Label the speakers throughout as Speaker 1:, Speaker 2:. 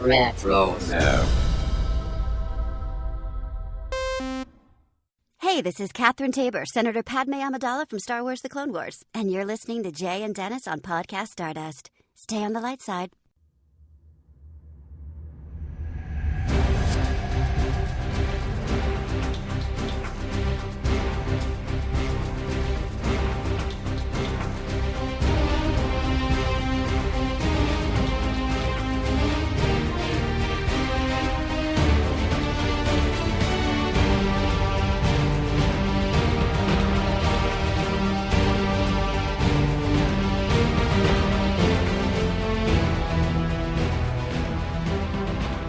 Speaker 1: Retro.
Speaker 2: Hey, this is Catherine Tabor, Senator Padme Amidala from Star Wars The Clone Wars, and you're listening to Jay and Dennis on Podcast Stardust. Stay on the light side.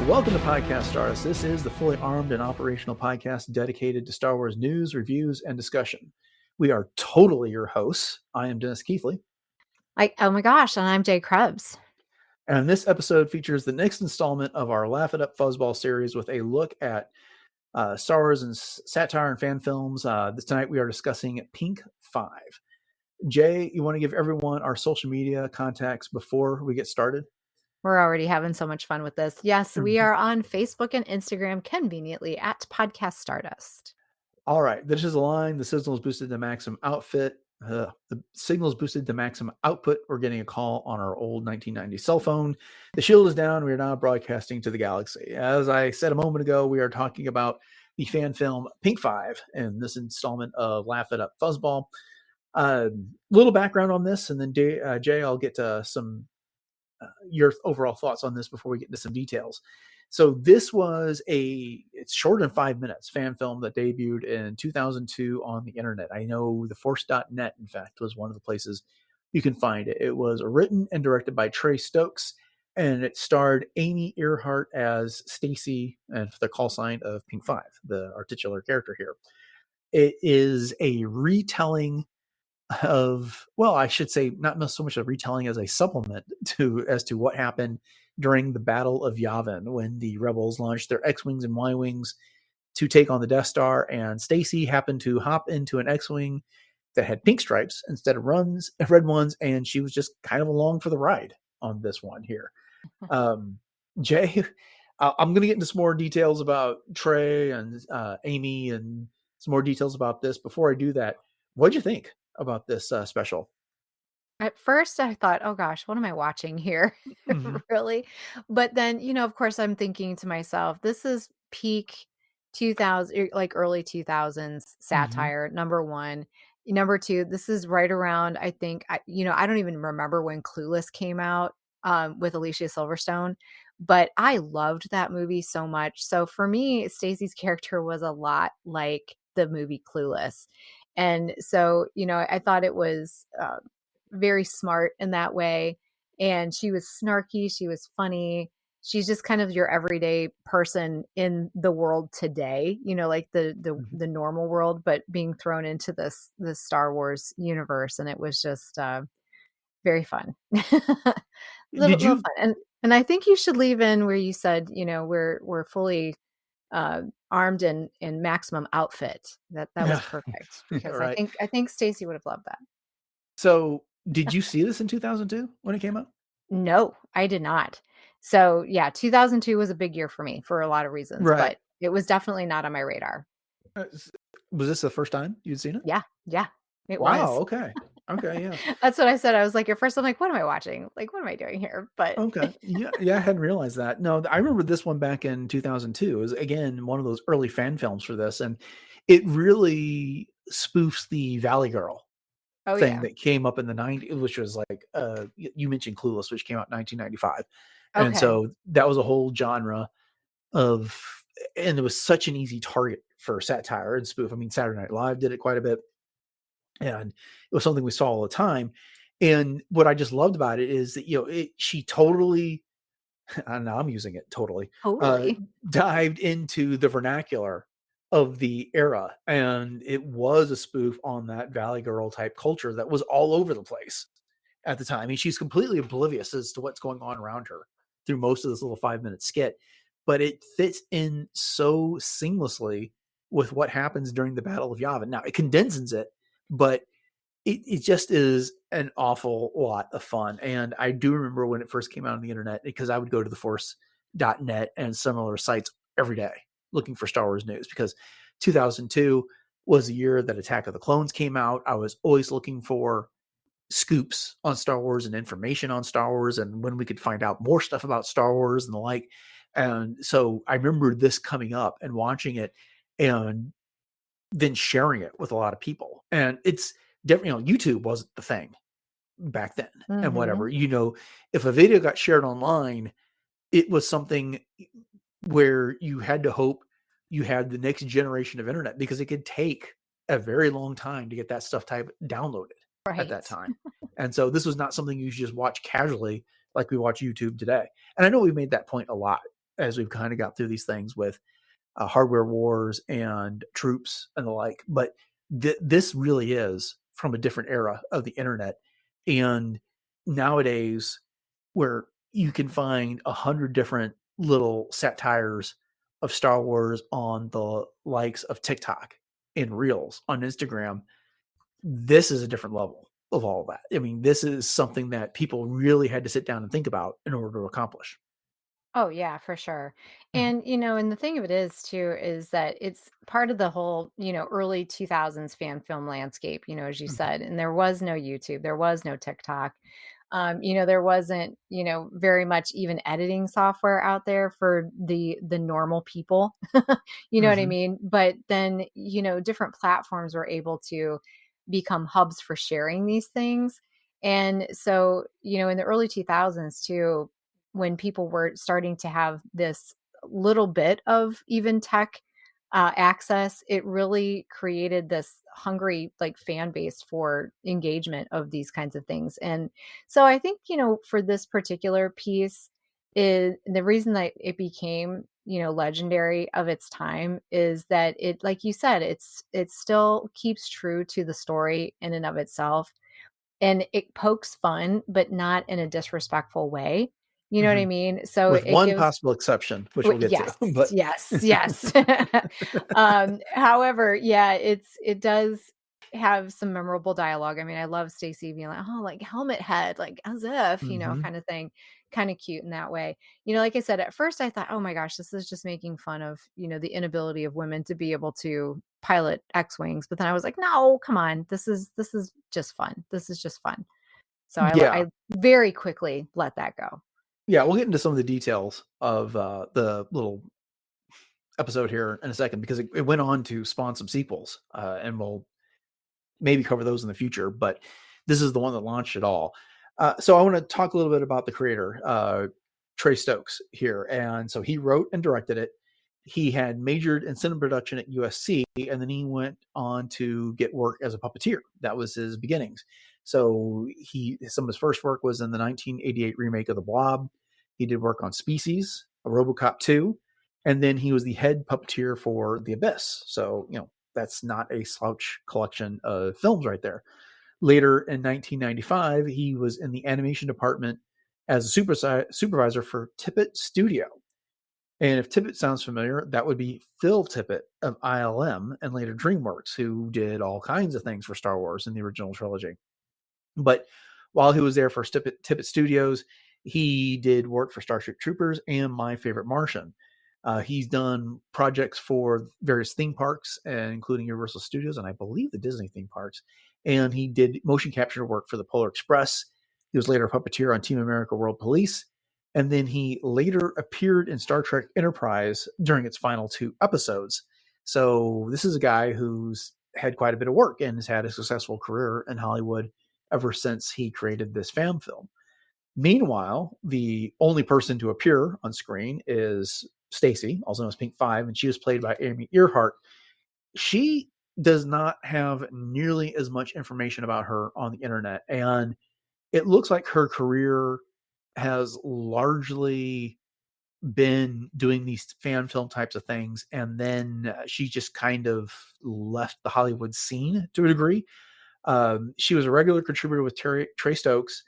Speaker 3: Welcome to Podcast Stardust. This is the fully armed and operational podcast dedicated to Star Wars news, reviews, and discussion. We are totally your hosts. I am Dennis Keithley.
Speaker 4: Oh my gosh, and I'm Jay Krebs.
Speaker 3: And this episode features the next installment of our Laugh It Up Fuzzball series with a look at Star Wars and satire and fan films. Tonight we are discussing Pink 5. Jay, you want to give everyone our social media contacts before we get started?
Speaker 4: We're already having so much fun with this. Yes, we are on Facebook and Instagram conveniently at Podcast Stardust.
Speaker 3: All right. This is a line. The signal is boosted to maximum outfit. The signal is boosted to maximum output. We're getting a call on our old 1990 cell phone. The shield is down. We are now broadcasting to the galaxy. As I said a moment ago, we are talking about the fan film Pink 5 in this installment of Laugh It Up Fuzzball. Little background on this, and then Jay, I'll get to your overall thoughts on this before we get into some details. So this was it's shorter than 5 minutes fan film that debuted in 2002 on the internet. I know the Force.net, in fact, was one of the places you can find it. It was written and directed by Trey Stokes, and it starred Amy Earhart as Stacey, and the call sign of Pink 5, our titular character here. It is a retelling of, well, I should say not so much a retelling as a supplement as to what happened during the Battle of Yavin when the rebels launched their X-Wings and Y-Wings to take on the Death Star, and Stacey happened to hop into an X-Wing that had pink stripes instead of red ones, and she was just kind of along for the ride on this one here. Jay, I'm going to get into some more details about Trey and Amy and some more details about this. Before I do that, what'd you think about this special?
Speaker 4: At first I thought, oh gosh, what am I watching here? Really? But then, of course I'm thinking to myself, this is peak 2000, like early 2000s satire, number one. Number two, this is right around, I think, I don't even remember when Clueless came out with Alicia Silverstone, but I loved that movie so much. So for me, Stacey's character was a lot like the movie Clueless. And so, I thought it was very smart in that way. And she was snarky. She was funny. She's just kind of your everyday person in the world today, like the normal world, but being thrown into this Star Wars universe. And it was just very fun. little fun. And I think you should leave in where you said, we're fully armed in maximum outfit. That was perfect, because right. I think Stacey would have loved that.
Speaker 3: So did you see this in 2002 when it came out?
Speaker 4: No, I did not. So yeah, 2002 was a big year for me for a lot of reasons, right. But it was definitely not on my radar.
Speaker 3: Was this the first time you'd seen it?
Speaker 4: Yeah, it
Speaker 3: was.
Speaker 4: Wow,
Speaker 3: okay, yeah.
Speaker 4: That's what I said. I was like, at first I'm like, what am I watching? Like, what am I doing here? But
Speaker 3: okay, yeah, I hadn't realized that. No, I remember this one back in 2002. It was, again, one of those early fan films for this, and it really spoofs the Valley Girl thing that came up in the 90s, which was like, you mentioned Clueless, which came out in 1995. Okay. And so that was a whole genre and it was such an easy target for satire and spoof. I mean, Saturday Night Live did it quite a bit, and it was something we saw all the time. And what I just loved about it is that, she totally, now I'm using it totally, dived into the vernacular of the era, and it was a spoof on that Valley Girl type culture that was all over the place at the time. I mean, she's completely oblivious as to what's going on around her through most of this little 5-minute skit, but it fits in so seamlessly with what happens during the Battle of Yavin. Now, it condenses it, but it just is an awful lot of fun. And I do remember when it first came out on the internet, because I would go to the Force net and similar sites every day looking for Star Wars news, because 2002 was the year that Attack of the Clones came out. I was always looking for scoops on Star Wars and information on Star Wars and when we could find out more stuff about Star Wars and the like. And so I remember this coming up and watching it and then sharing it with a lot of people. And it's different. YouTube wasn't the thing back then and whatever, if a video got shared online, it was something where you had to hope you had the next generation of internet, because it could take a very long time to get that stuff downloaded at that time. And so this was not something you just watch casually like we watch YouTube today. And I know we've made that point a lot as we've kind of got through these things with hardware wars and troops and the like. But this really is from a different era of the internet. And nowadays, where you can find 100 different little satires of Star Wars on the likes of TikTok and Reels on Instagram, this is a different level of all of that. I mean, this is something that people really had to sit down and think about in order to accomplish.
Speaker 4: Oh yeah, for sure.
Speaker 3: Mhm.
Speaker 4: And the thing of it is too is that it's part of the whole, early 2000s fan film landscape, as you
Speaker 3: Mhm.
Speaker 4: said. And there was no YouTube, there was no TikTok. There wasn't, very much even editing software out there for the normal people. You know what I
Speaker 3: Mhm.
Speaker 4: mean? But then, different platforms were able to become hubs for sharing these things. And so, in the early 2000s too, when people were starting to have this little bit of even tech access, it really created this hungry like fan base for engagement of these kinds of things. And so I think, for this particular piece, is the reason that it became, legendary of its time is that it, like you said, it still keeps true to the story in and of itself, and it pokes fun, but not in a disrespectful way. You know what I
Speaker 3: Mhm.
Speaker 4: mean? So
Speaker 3: With
Speaker 4: it
Speaker 3: one
Speaker 4: gives
Speaker 3: possible exception, which we'll get to.
Speaker 4: yes,
Speaker 3: But
Speaker 4: yes, yes. However, yeah, it does have some memorable dialogue. I mean, I love Stacey being like, "Oh, like helmet head," like as if,
Speaker 3: Mhm.
Speaker 4: kind of thing. Kind of cute in that way. Like I said, at first I thought, "Oh my gosh, this is just making fun of, the inability of women to be able to pilot X-wings." But then I was like, "No, come on. This is just fun. This is just fun." So
Speaker 3: Yeah.
Speaker 4: I very quickly let that go.
Speaker 3: Yeah, we'll get into some of the details of the little episode here in a second, because it went on to spawn some sequels, and we'll maybe cover those in the future. But this is the one that launched it all. So I want to talk a little bit about the creator, Trey Stokes here. And so he wrote and directed it. He had majored in cinema production at USC, and then he went on to get work as a puppeteer. That was his beginnings. So some of his first work was in the 1988 remake of The Blob. He did work on Species, a RoboCop 2, and then he was the head puppeteer for The Abyss. So, that's not a slouch collection of films right there. Later in 1995, he was in the animation department as a supervisor for Tippett Studio. And if Tippett sounds familiar, that would be Phil Tippett of ILM and later DreamWorks, who did all kinds of things for Star Wars in the original trilogy. But while he was there for Tippett Studios, he did work for Starship Troopers and My Favorite Martian. He's done projects for various theme parks, including Universal Studios and I believe the Disney theme parks. And he did motion capture work for the Polar Express. He was later a puppeteer on Team America World Police. And then he later appeared in Star Trek Enterprise during its final 2 episodes. So this is a guy who's had quite a bit of work and has had a successful career in Hollywood ever since he created this fan film. Meanwhile, the only person to appear on screen is Stacey, also known as Pink 5, and she was played by Amy Earhart. She does not have nearly as much information about her on the internet, and it looks like her career has largely been doing these fan film types of things, and then she just kind of left the Hollywood scene to a degree. She was a regular contributor with Trey Stokes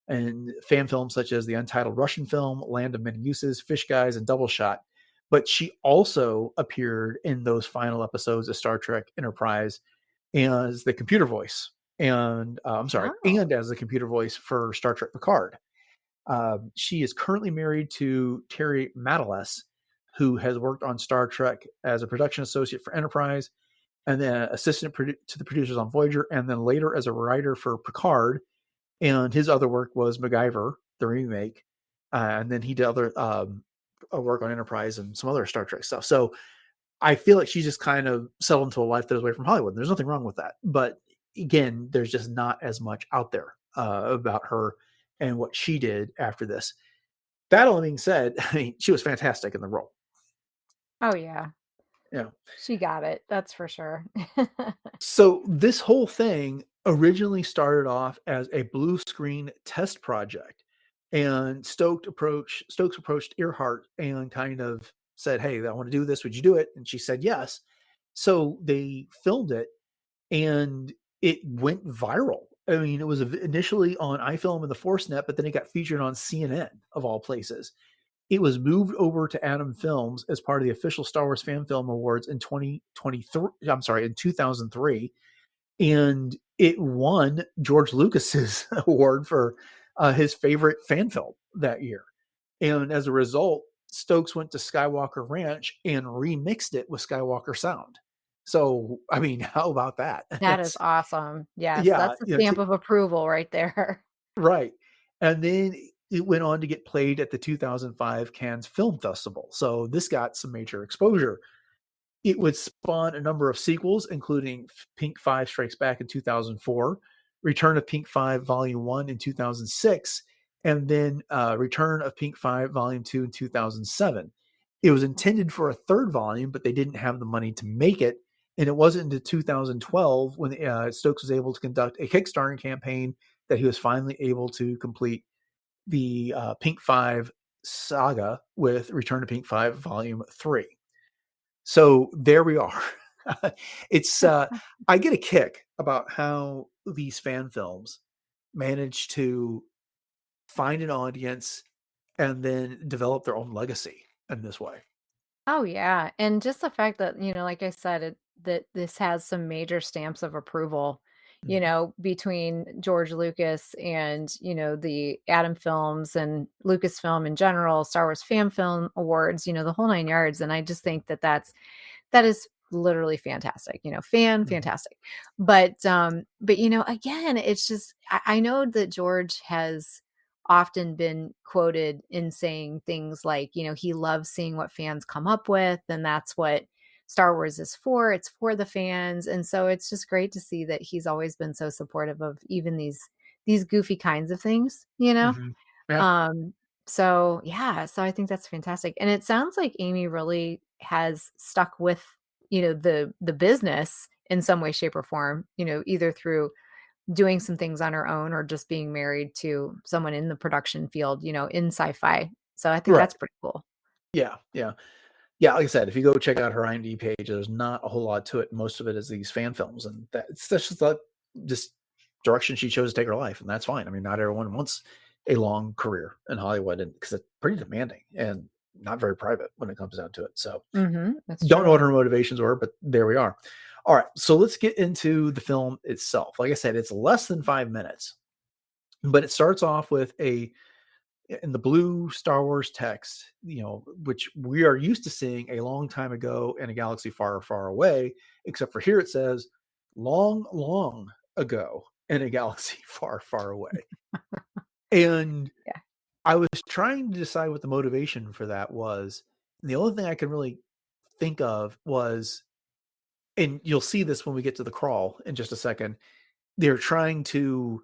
Speaker 3: and fan films such as the untitled Russian film, Land of Many Uses, Fish Guys, and Double Shot. But she also appeared in those final episodes of Star Trek Enterprise as the computer voice. And I'm sorry,
Speaker 4: Oh.
Speaker 3: and as the computer voice for Star Trek Picard. She is currently married to Terry Matalas, who has worked on Star Trek as a production associate for Enterprise, and then assistant to the producers on Voyager, and then later as a writer for Picard. And his other work was MacGyver, the remake, and then he did other work on Enterprise and some other Star Trek stuff. So I feel like she's just kind of settled into a life that is away from Hollywood. There's nothing wrong with that, but again, there's just not as much out there about her and what she did after this. That all being said, I mean, she was fantastic in the role.
Speaker 4: Oh, yeah.
Speaker 3: Yeah.
Speaker 4: She got it. That's for sure.
Speaker 3: So this whole thing originally started off as a blue screen test project, and Stokes approached Earhart and kind of said, "Hey, I want to do this. Would you do it?" And she said yes. So they filmed it, and it went viral. I mean, it was initially on iFilm and the ForceNet, but then it got featured on CNN of all places. It was moved over to Atom Films as part of the official Star Wars Fan Film Awards in 2023. I'm sorry, in 2003, and it won George Lucas's award for his favorite fan film that year. And as a result, Stokes went to Skywalker Ranch and remixed it with Skywalker sound. So, I mean, how about that?
Speaker 4: That is awesome. Yes,
Speaker 3: Yeah,
Speaker 4: that's a stamp of approval right there.
Speaker 3: right. And then it went on to get played at the 2005 Cannes Film Festival. So this got some major exposure. It would spawn a number of sequels, including Pink 5 Strikes Back in 2004, Return of Pink 5 Volume 1 in 2006, and then Return of Pink 5 Volume 2 in 2007. It was intended for a third volume, but they didn't have the money to make it. And it wasn't until 2012 when Stokes was able to conduct a Kickstarter campaign that he was finally able to complete the Pink 5 saga with Return to Pink 5 Volume 3. So there we are. It's I get a kick about how these fan films manage to find an audience and then develop their own legacy in this way.
Speaker 4: Oh, yeah, and just the fact that, like I said, that this has some major stamps of approval,
Speaker 3: Mhm.
Speaker 4: between George Lucas and, the Atom Films and Lucasfilm in general, Star Wars Fan Film Awards, the whole 9 yards, and I just think that is literally fantastic,
Speaker 3: Mhm.
Speaker 4: fantastic. But again, it's just I know that George has often been quoted in saying things like, he loves seeing what fans come up with, and that's what Star Wars is for. It's for the fans. And so it's just great to see that he's always been so supportive of even these goofy kinds of things.
Speaker 3: Mhm. Yeah.
Speaker 4: Um, so yeah, so I think that's fantastic. And it sounds like Amy really has stuck with, the business in some way, shape, or form, either through doing some things on her own or just being married to someone in the production field, in sci-fi. So I think
Speaker 3: Right.
Speaker 4: that's pretty cool.
Speaker 3: Yeah. Yeah. Yeah. Like I said, if you go check out her IMDb page, there's not a whole lot to it. Most of it is these fan films, and that's just the just direction she chose to take her life, and that's fine. I mean, not everyone wants a long career in Hollywood, and because it's pretty demanding and not very private when it comes down to it. So
Speaker 4: That's
Speaker 3: don't know what
Speaker 4: true.
Speaker 3: her motivations were, but there we are. All right, so let's get into the film itself. Like I said, it's less than 5 minutes, but it starts off with in the blue Star Wars text, which we are used to seeing a long time ago in a galaxy far, far away, except for here it says long, long ago in a galaxy far, far away. And
Speaker 4: Yeah.
Speaker 3: I was trying to decide what the motivation for that was. And the only thing I could really think of was, and you'll see this when we get to the crawl in just a second, they're trying to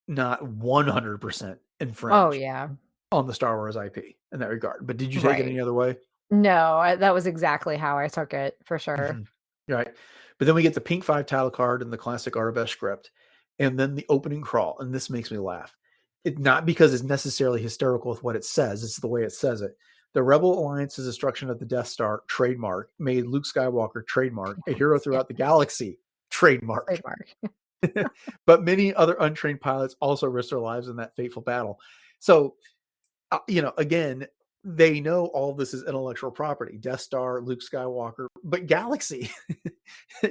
Speaker 3: not 100%
Speaker 4: Oh,
Speaker 3: infringe
Speaker 4: yeah.
Speaker 3: on the Star Wars IP in that regard. But did you take it
Speaker 4: Right.
Speaker 3: any other way?
Speaker 4: No, that was exactly how I took it for sure.
Speaker 3: Mhm. Right. But then we get the Pink 5 title card and the classic Arabesque script, and then the opening crawl. And this makes me laugh. Not because it's necessarily hysterical with what it says, it's the way it says it. The Rebel Alliance's destruction of the Death Star trademark made Luke Skywalker trademark, a hero
Speaker 4: Yeah,
Speaker 3: throughout the galaxy trademark.
Speaker 4: trademark.
Speaker 3: But many other untrained pilots also risked their lives in that fateful battle. So, again, they know all this is intellectual property. Death Star, Luke Skywalker, but galaxy,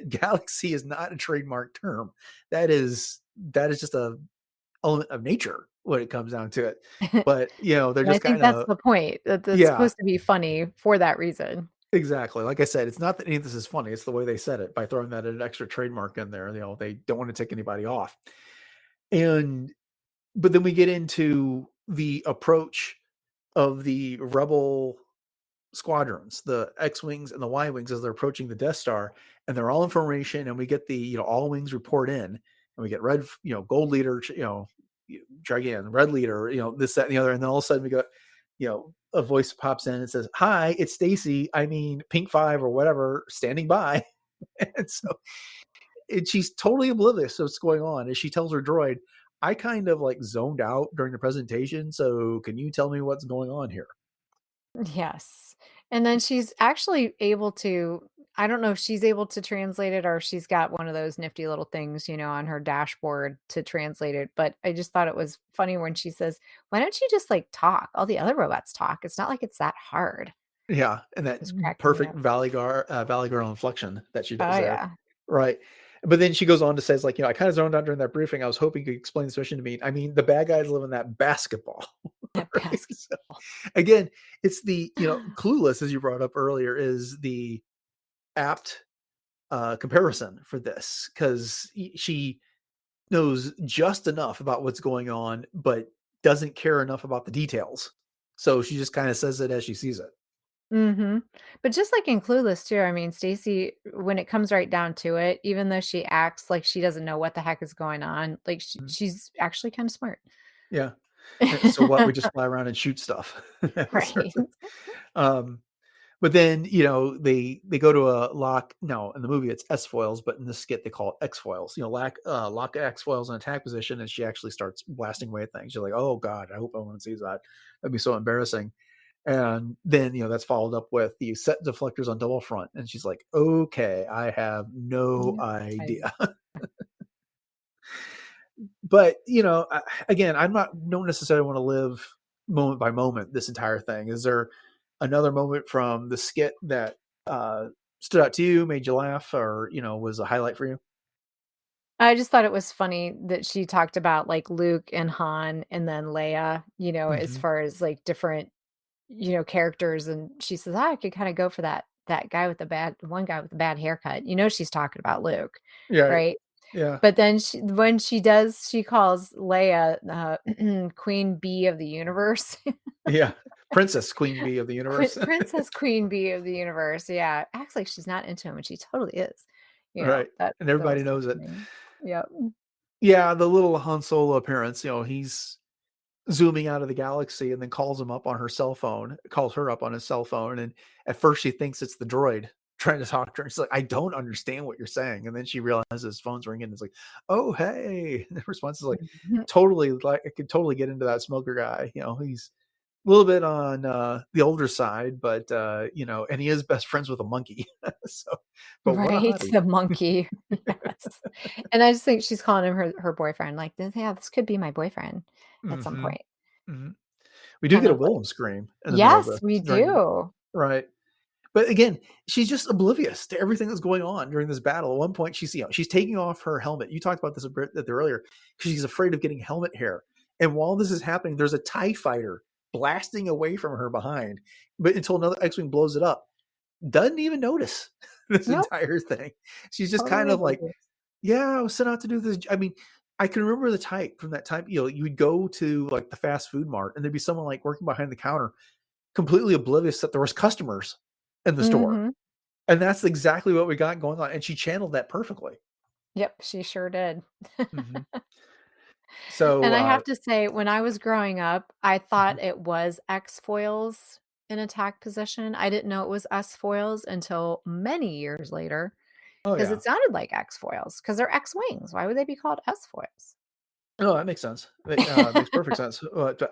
Speaker 3: galaxy is not a trademark term. That is just a element of nature when it comes down to it. But, they're
Speaker 4: And I
Speaker 3: just
Speaker 4: think
Speaker 3: kind
Speaker 4: that's
Speaker 3: of,
Speaker 4: the point. That's
Speaker 3: yeah,
Speaker 4: supposed to be funny for that reason.
Speaker 3: exactly. Like I said, it's not that any of this is funny. It's the way they said it by throwing that an extra trademark in there. They don't want to take anybody off. But then we get into the approach of the rebel squadrons, the X-wings and the Y-wings, as they're approaching the Death Star, and they're all information, and we get the, all wings report in, and we get red, gold leader, dragon, red leader, this, that, and the other, and then all of a sudden we got, a voice pops in and says, "Hi, it's Stacey. I mean, Pink 5 or whatever, standing by." And so she's totally oblivious to what's going on. As she tells her droid, "I kind of like zoned out during the presentation, so can you tell me what's going on here?"
Speaker 4: Yes. And then she's actually able to, I don't know if she's able to translate it or if she's got one of those nifty little things, on her dashboard to translate it. But I just thought it was funny when she says, "Why don't you just like talk? All the other robots talk. It's not like it's that hard."
Speaker 3: Yeah, and that
Speaker 4: Just cracking me
Speaker 3: perfect
Speaker 4: up.
Speaker 3: Valley Girl inflection that she does
Speaker 4: Oh,
Speaker 3: there.
Speaker 4: yeah.
Speaker 3: Right. But then she goes on to says, like, "I kind of zoned out during that briefing. I was hoping you could explain this mission to me. I mean, the bad guys live in that basketball."
Speaker 4: That
Speaker 3: Right? So,
Speaker 4: basketball.
Speaker 3: again, it's the, clueless, as you brought up earlier, is the apt comparison for this, because she knows just enough about what's going on, but doesn't care enough about the details. So she just kind of says it as she sees it.
Speaker 4: Mhm. But just like in Clueless too, I mean, Stacey, when it comes right down to it, even though she acts like she doesn't know what the heck is going on, like
Speaker 3: Mhm.
Speaker 4: she's actually kind of smart.
Speaker 3: Yeah. So what? We just fly around and shoot stuff.
Speaker 4: Right.
Speaker 3: um, but then, they go to a lock. No, in the movie it's S foils, but in the skit they call it X foils. Lock X foils in attack position, and she actually starts blasting away at things. You're like, "Oh God, I hope no one sees that. That'd be so embarrassing." And then, that's followed up with the set deflectors on double front, and she's like, "Okay, I have no
Speaker 4: Yeah. I
Speaker 3: idea." But, again, I'm not don't necessarily want to live moment by moment this entire thing. Is there another moment from the skit that stood out to you, made you laugh, or was a highlight for you?
Speaker 4: I just thought it was funny that she talked about like Luke and Han and then Leia, as
Speaker 3: Hmm.
Speaker 4: far as like different, characters. And she says, "Ah, I could kind of go for that guy with the bad one guy with the bad haircut." She's talking about Luke,
Speaker 3: Yeah,
Speaker 4: right?
Speaker 3: yeah,
Speaker 4: But then when she does, she calls Leia, Queen Bee of the universe.
Speaker 3: yeah. Princess Queen Bee of the universe.
Speaker 4: Princess Queen Bee of the universe, yeah. Acts like she's not into him, and she totally is.
Speaker 3: Right,
Speaker 4: That
Speaker 3: and
Speaker 4: that
Speaker 3: everybody
Speaker 4: was so
Speaker 3: knows it.
Speaker 4: funny. Yep.
Speaker 3: Yeah, the little Han Solo appearance. He's zooming out of the galaxy and then calls her up on his cell phone. And at first she thinks it's the droid trying to talk to her. She's like, "I don't understand what you're saying." And then she realizes his phone's ringing. And it's like, "Oh, hey." And the response is like,
Speaker 4: Mhm.
Speaker 3: totally, like, I could totally get into that smoker guy. He's a little bit on the older side, but, and he is best friends with a monkey. So, but what a
Speaker 4: Right,
Speaker 3: hottie.
Speaker 4: the monkey. Yes. And I just think she's calling him her boyfriend, like, "Yeah, this could be my boyfriend at some
Speaker 3: Hmm.
Speaker 4: point."
Speaker 3: Hmm. We do
Speaker 4: Kind
Speaker 3: get a
Speaker 4: of like
Speaker 3: Willem scream in the middle of
Speaker 4: yes,
Speaker 3: this
Speaker 4: we
Speaker 3: during,
Speaker 4: do.
Speaker 3: right. But again, she's just oblivious to everything that's going on during this battle. At one point, she's taking off her helmet. You talked about this a bit earlier, because she's afraid of getting helmet hair. And while this is happening, there's a TIE fighter blasting away from her behind, but until another X-wing blows it up, doesn't even notice this
Speaker 4: Nope,
Speaker 3: entire thing. She's just kind
Speaker 4: totally
Speaker 3: of like,
Speaker 4: oblivious.
Speaker 3: "Yeah, I was sent out to do this." I mean, I can remember the type from that time. You would go to like the fast food mart, and there'd be someone like working behind the counter, completely oblivious that there was customers in the store.
Speaker 4: Mhm.
Speaker 3: And that's exactly what we got going on, and she channeled that perfectly.
Speaker 4: Yep, she sure did.
Speaker 3: Mhm. So,
Speaker 4: And I have to say, when I was growing up, I
Speaker 3: mhm.
Speaker 4: thought it was X-foils in attack position. I didn't know it was S-foils until many years later,
Speaker 3: Oh,
Speaker 4: because
Speaker 3: yeah.
Speaker 4: it sounded like X-foils, because 'cause they're X-wings. Why would they be called S-foils?
Speaker 3: No, that makes sense. Makes perfect sense.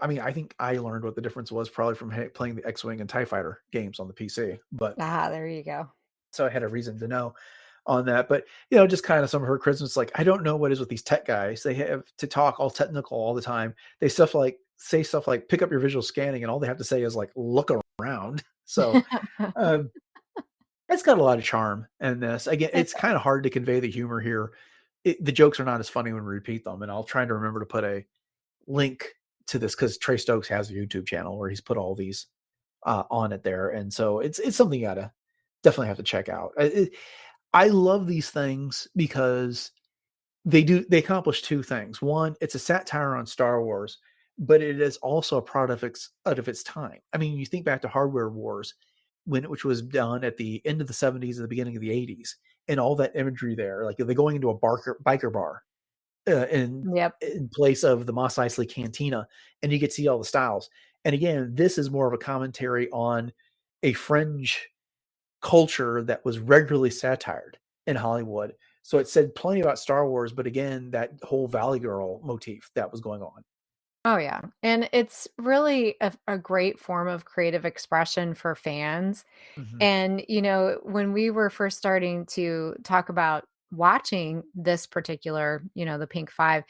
Speaker 3: I mean, I think I learned what the difference was probably from playing the X-Wing and TIE Fighter games on the PC, but
Speaker 4: Ah, there you go.
Speaker 3: so I had a reason to know on that. But, just kinda some of her criticisms, like, I don't know what is with these tech guys. They have to talk all technical all the time. They say stuff like, "Pick up your visual scanning," and all they have to say is, like, "Look around." So, um it's got a lot of charm in this. Again,
Speaker 4: It
Speaker 3: it's kind of hard to convey the humor here. The jokes are not as funny when we repeat them, and I'll try to remember to put a link to this because Trey Stokes has a YouTube channel where he's put all these on it there, and so it's something you gotta definitely have to check out. I love these things because they accomplish two things. One, it's a satire on Star Wars, but it is also a product out of its time. I mean, you think back to Hardware Wars, which was done at the end of the 70s and the beginning of the 80s, and all that imagery there, like they're going into a biker bar
Speaker 4: Yep.
Speaker 3: in place of the Mos Eisley Cantina, and you get to see all the styles. And again, this is more of a commentary on a fringe culture that was regularly satired in Hollywood. So it said plenty about Star Wars, but again, that whole Valley Girl motif that was going on.
Speaker 4: Oh, yeah. And it's really a great form of creative expression for fans.
Speaker 3: Mhm,
Speaker 4: And, when we were first starting to talk about watching this particular, the Pink Five,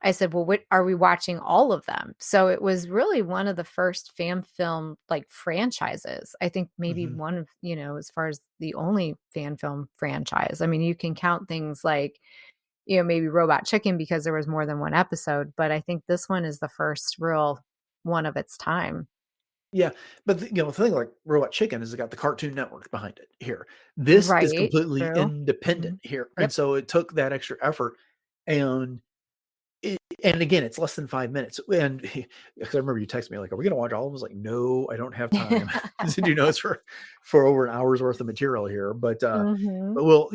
Speaker 4: I said, well, what are we watching all of them? So it was really one of the first fan film like franchises. I think maybe
Speaker 3: mhm.
Speaker 4: one of, as far as the only fan film franchise. I mean, you can count things like, maybe Robot Chicken because there was more than one episode, but I think this one is the first real one of its time.
Speaker 3: Yeah, but the thing like Robot Chicken is it got the Cartoon Network behind it here. This is
Speaker 4: Right.
Speaker 3: completely
Speaker 4: True.
Speaker 3: independent
Speaker 4: Mhm.
Speaker 3: here, and
Speaker 4: Yep.
Speaker 3: so it took that extra effort, and and again, it's less than 5 minutes, and because I remember you texted me like, "Are we gonna watch all of them?" I was like, "No, I don't have time to do notes for over an hour's worth of material here."
Speaker 4: Mhm.
Speaker 3: But we'll,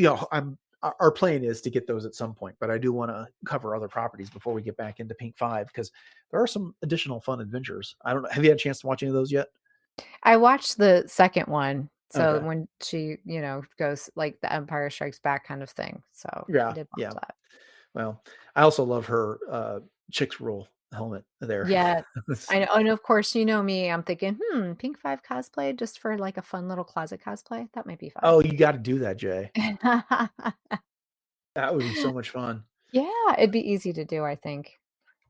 Speaker 3: our plan is to get those at some point, but I do wanna cover other properties before we get back into Pink 5 because there are some additional fun adventures. I don't know, have you had a chance to watch any of those yet?
Speaker 4: I watched the second one, so
Speaker 3: Okay.
Speaker 4: when she, goes like the Empire Strikes Back kind of thing, so I
Speaker 3: Yeah,
Speaker 4: did watch
Speaker 3: yeah.
Speaker 4: that.
Speaker 3: Well, I also love her, Chicks Rule helmet there.
Speaker 4: Yes.
Speaker 3: It's
Speaker 4: I know, and of course, you know me, I'm thinking, Pink 5 cosplay just for like a fun little closet cosplay, that might be fun.
Speaker 3: oh, you gotta do that, Jay. That would be so much fun.
Speaker 4: Yeah, it'd be easy to do, I think.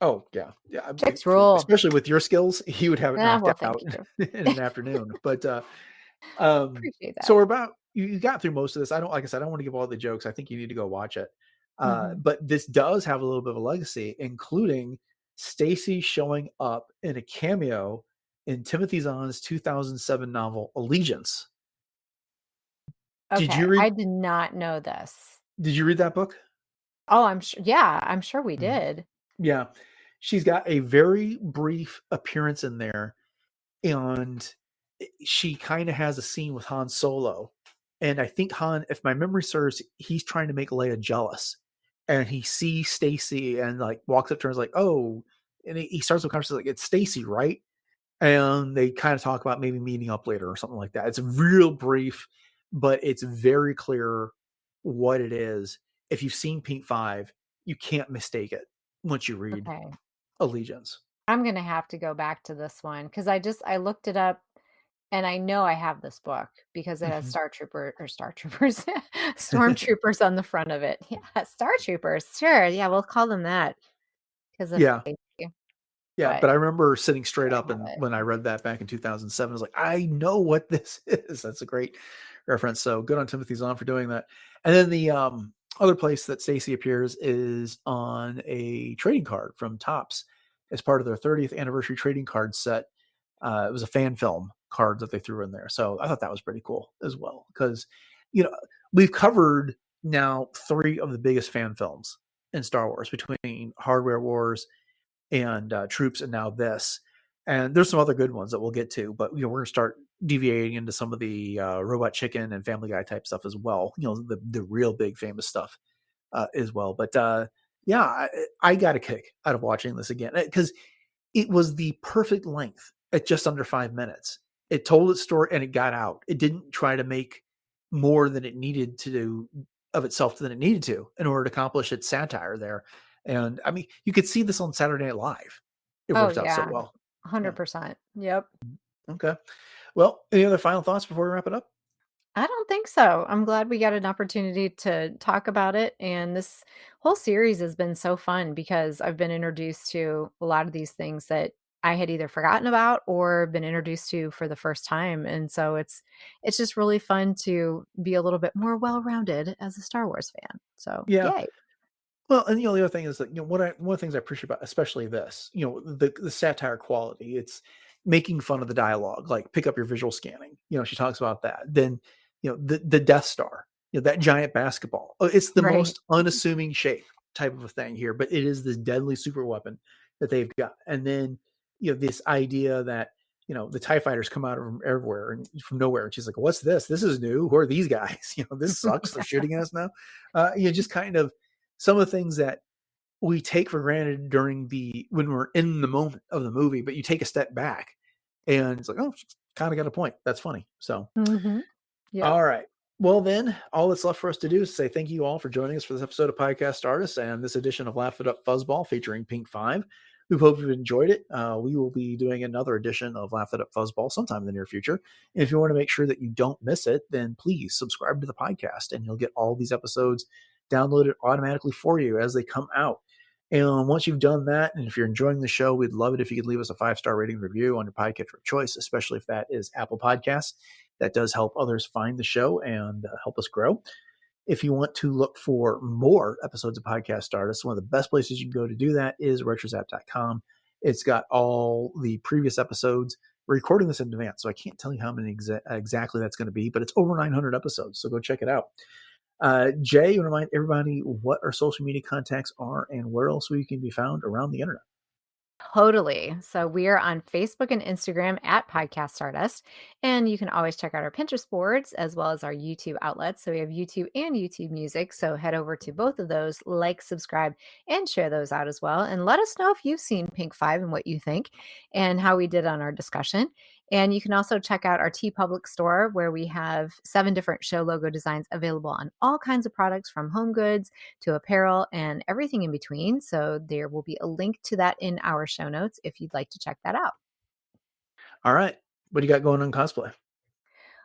Speaker 3: Oh, yeah. Yeah,
Speaker 4: Chicks rule.
Speaker 3: especially with your skills, he would have it knocked
Speaker 4: Well, thank
Speaker 3: out
Speaker 4: you.
Speaker 3: in an afternoon.
Speaker 4: Appreciate
Speaker 3: So
Speaker 4: that.
Speaker 3: we're about you got through most of this. I don't like I said, I don't wanna give all the jokes. I think you need to go watch it.
Speaker 4: Mhm.
Speaker 3: But this does have a little bit of a legacy, including Stacey showing up in a cameo in Timothy Zahn's 2007 novel, Allegiance. Did
Speaker 4: Okay,
Speaker 3: you read
Speaker 4: I did not know this.
Speaker 3: did you read that book?
Speaker 4: Oh, I'm sure we
Speaker 3: Mhm.
Speaker 4: did.
Speaker 3: Yeah. She's got a very brief appearance in there, and she kinda has a scene with Han Solo, and I think Han, if my memory serves, he's trying to make Leia jealous, and he sees Stacey and, like, walks up to her and is like, "Oh," and he starts a conversation like, "It's Stacey, right?" And they kinda talk about maybe meeting up later or something like that. It's real brief, but it's very clear what it is. If you've seen Pink 5, you can't mistake it once you read
Speaker 4: Okay.
Speaker 3: Allegiance.
Speaker 4: I'm gonna have to go back to this one because I looked it up and I know I have this book because it has
Speaker 3: Mhm.
Speaker 4: Star Troopers, Stormtroopers on the front of it. Yeah, Star Troopers. Sure. Yeah, we'll call them that because of
Speaker 3: Yeah.
Speaker 4: safety,
Speaker 3: Yeah,
Speaker 4: but
Speaker 3: but I remember sitting straight
Speaker 4: I
Speaker 3: up
Speaker 4: have
Speaker 3: and
Speaker 4: it.
Speaker 3: when I read that back in 2007, I was like, "I know what this is." That's a great reference, so good on Timothy Zahn for doing that. And then the, other place that Stacey appears is on a trading card from Topps as part of their 30th anniversary trading card set. It was a fan film card that they threw in there, so I thought that was pretty cool as well because, you know, we've covered now 3 of the biggest fan films in Star Wars between Hardware Wars and Troops, and now this. And there's some other good ones that we'll get to, but we're going to start deviating into some of the Robot Chicken and Family Guy type stuff as well. The real big famous stuff as well. Yeah, I got a kick out of watching this again because it was the perfect length at just under 5 minutes. It told its story and it got out. It didn't try to make more than it needed to do of itself than it needed to in order to accomplish its satire there. And I mean, you could see this on Saturday Night Live. It
Speaker 4: Oh
Speaker 3: worked out so
Speaker 4: yeah,
Speaker 3: well. Yeah.
Speaker 4: 100%. Yep.
Speaker 3: Okay. Well, any other final thoughts before we wrap it up?
Speaker 4: I don't think so. I'm glad we got an opportunity to talk about it. And this whole series has been so fun because I've been introduced to a lot of these things that I had either forgotten about or been introduced to for the first time. And so it's just really fun to be a little bit more well-rounded as a Star Wars fan. So
Speaker 3: Yeah.
Speaker 4: yay.
Speaker 3: Well, and the other thing is that, one of the things I appreciate about especially this, the satire quality, it's making fun of the dialogue, like pick up your visual scanning. She talks about that. Then, the Death Star, that giant basketball. It's the
Speaker 4: Right.
Speaker 3: most unassuming shape type of a thing here, but it is this deadly super weapon that they've got. And then, this idea that, the TIE fighters come out from everywhere and from nowhere. And she's like, what's this? This is new. Who are these guys? This sucks. They're shooting at us now. Just kind of some of the things that we take for granted when we're in the moment of the movie, but you take a step back and it's like, oh, she's kind of got a point. That's funny. So,
Speaker 4: Yep.
Speaker 3: all right. Well, then all that's left for us to do is say thank you all for joining us for this episode of Podcast Stardust and this edition of Laugh It Up Fuzzball featuring Pink 5. We hope you've enjoyed it. We will be doing another edition of Laugh It Up Fuzzball sometime in the near future. And if you want to make sure that you don't miss it, then please subscribe to the podcast and you'll get all these episodes downloaded automatically for you as they come out. And once you've done that, and if you're enjoying the show, we'd love it if you could leave us a 5-star rating review on your podcatcher of choice, especially if that is Apple Podcasts. That does help others find the show and help us grow. If you want to look for more episodes of Podcast Stardust, one of the best places you can go to do that is retrozap.com. It's got all the previous episodes. We're recording this in advance, so I can't tell you how many exactly that's going to be, but it's over 900 episodes, so go check it out. Jay, you want to remind everybody what our social media contacts are and where else we can be found around the internet?
Speaker 4: Totally. So we are on Facebook and Instagram at Podcast Stardust. And you can always check out our Pinterest boards as well as our YouTube outlets. So we have YouTube and YouTube Music. So head over to both of those, like, subscribe, and share those out as well. And let us know if you've seen Pink 5 and what you think and how we did on our discussion. And you can also check out our TeePublic store where we have 7 different show logo designs available on all kinds of products from home goods to apparel and everything in between. So there will be a link to that in our show notes if you'd like to check that out.
Speaker 3: All right. What do you got going on cosplay?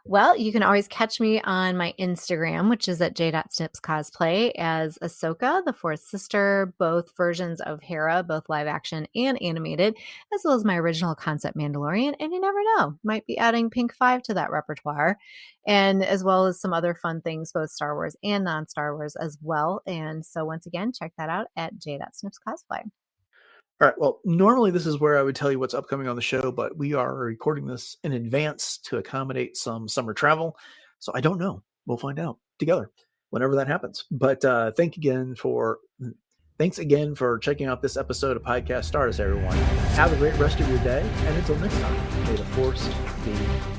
Speaker 4: Well, you can always catch me on my Instagram, which is at j.snipscosplay, as Ahsoka, the fourth sister, both versions of Hera, both live action and animated, as well as my original concept Mandalorian. And you never know, might be adding Pink 5 to that repertoire, and as well as some other fun things, both Star Wars and non-Star Wars as well. And so once again, check that out at j.snipscosplay.
Speaker 3: All right. Well, normally this is where I would tell you what's upcoming on the show, but we are recording this in advance to accommodate some summer travel. So I don't know. We'll find out together whenever that happens. But thanks again for checking out this episode of Podcast Stardust, everyone. Have a great rest of your day. And until next time, may the force be